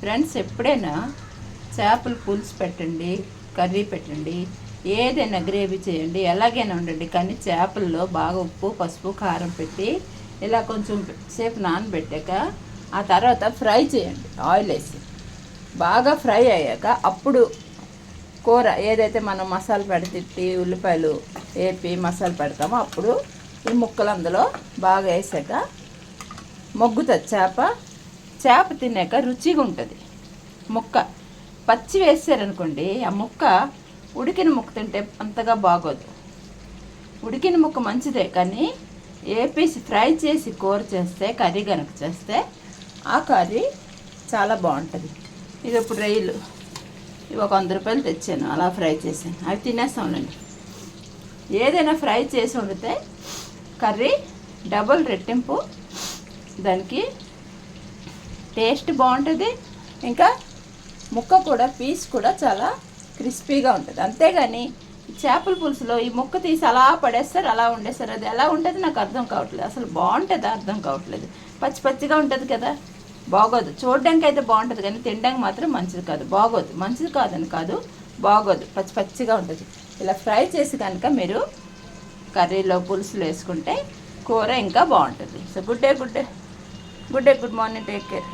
Friends, ఎప్పుడైనా చేపల పులుసు పెట్టండి, కర్రీ పెట్టండి, ఏదైనా గ్రేవీ చేయండి, ఎలాగైనా ఉండండి, కానీ చేపల్లో బాగా ఉప్పు, పసుపు, కారం పెట్టి ఇలా కొంచెం సేపు నానబెట్టాక ఆ తర్వాత ఫ్రై చేయండి. ఆయిల్ వేసి బాగా ఫ్రై అయ్యాక అప్పుడు కూర ఏదైతే మనం మసాలా పెడితే ఉల్లిపాయలు వేపి మసాలా పెడతామో అప్పుడు ఈ ముక్కలు అందులో బాగా వేసాక మొగ్గుతుంది. చేప తిన్నాక రుచిగా ఉంటుంది. ముక్క పచ్చి వేసారనుకోండి, ఆ ముక్క ఉడికిన ముక్క తింటే అంతగా బాగోదు. ఉడికిన ముక్క మంచిదే, కానీ వేపేసి ఫ్రై చేసి కూర చేస్తే, కర్రీ కనుక చేస్తే ఆ కర్రీ చాలా బాగుంటుంది. ఇది ఇప్పుడు రొయ్యలు ఇవి ఒక 100 రూపాయలు తెచ్చాను, అలా ఫ్రై చేశాను. అవి తినేస్తాంలేండి. ఏదైనా ఫ్రై చేసి వండితే కర్రీ డబుల్ రెట్టింపు, దానికి టేస్ట్ బాగుంటుంది. ఇంకా ముక్క కూడా పీస్ కూడా చాలా క్రిస్పీగా ఉంటుంది. అంతేగాని చేపల పులుసులో ఈ ముక్క తీసి అలా పడేస్తారు, అలా వండేస్తారు. అది ఎలా ఉంటుంది నాకు అర్థం కావట్లేదు. అసలు బాగుంటుందా అర్థం కావట్లేదు. పచ్చి పచ్చిగా ఉంటుంది కదా, బాగోదు. చూడడానికి అయితే బాగుంటుంది, కానీ తినడానికి మాత్రం మంచిది కాదు, బాగోదు. మంచిది కాదని కాదు, బాగోదు. పచ్చి పచ్చిగా ఉంటుంది. ఇలా ఫ్రై చేసి కనుక మీరు కర్రీలో పులుసులు వేసుకుంటే కూర ఇంకా బాగుంటుంది. So good morning, take care.